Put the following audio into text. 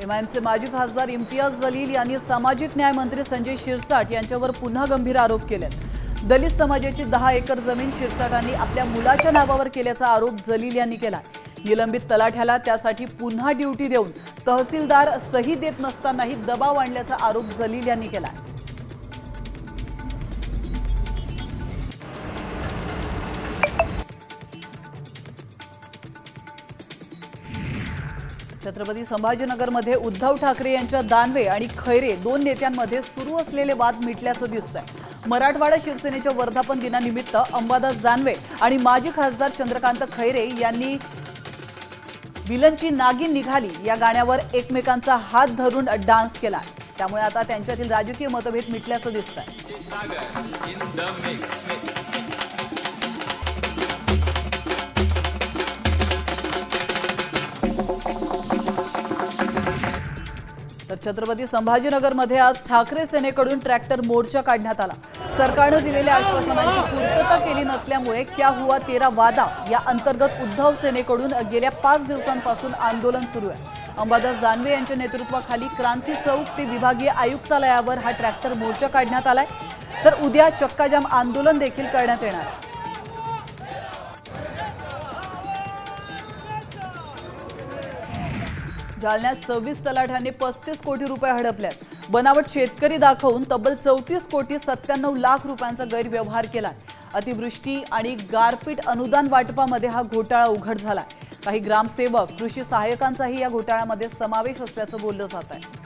एमआयएमचे माजी खासदार इम्तियाज जलील यांनी सामाजिक न्याय मंत्री संजय शिरसाट यांच्यावर पुन्हा गंभीर आरोप केलेत। दलित समाजाची 10 एकर जमीन शिरसाटांनी आपल्या मुलाच्या नावावर केल्याचा आरोप जलील यांनी केला। निलंबित तलाठ्याला त्यासाठी पुन्हा ड्युटी देऊन तहसीलदार सही देत नसतानाही दबाव आणल्याचा आरोप जलील यांनी केला। छत्रपती संभाजीनगरमध्ये उद्धव ठाकरे यांच्या दानवे आणि खैरे दोन नेत्यांमध्ये सुरू असलेले वाद मिटल्याचं दिसतंय। मराठवाडा शिवसेनेच्या वर्धापन दिनानिमित्त अंबादास दानवे आणि माजी खासदार चंद्रकांत खैरे यांनी विलनची नागिन निघाली या गाण्यावर एकमेकांचा हात धरून डान्स केला। त्यामुळे आता त्यांच्यातील राजकीय मतभेद मिटल्याचं दिसतंय। तर छत्रपती संभाजीनगरमध्ये आज ठाकरे सेनेकडून ट्रॅक्टर मोर्चा काढण्यात आला। सरकारने दिलेल्या आश्वासनांची पूर्तता केली नसल्यामुळे क्या हुआ तेरा वादा या अंतर्गत उद्धव सेनेकडून गेल्या 5 दिवसांपासून आंदोलन सुरू आहे। अंबादास दानवे यांच्या नेतृत्वाखाली क्रांती चौक ते विभागीय आयुक्तालयावर हा ट्रॅक्टर मोर्चा काढण्यात आलाय। तर उद्या चक्काजाम आंदोलन देखील करण्यात येणार आहे। जालन्यात 26 तलाठ्यांनी 35 कोटी रुपये हडपल्यात। बनावट शेतकरी दाखवून तब्बल 34 कोटी 97 लाख रुपयांचा गैरव्यवहार केलाय। अतिवृष्टी आणि गारपीट अनुदान वाटपामध्ये हा घोटाळा उघड झालाय। काही ग्रामसेवक कृषी सहाय्यकांचाही या घोटाळ्यामध्ये समावेश असल्याचं बोललं जात आहे।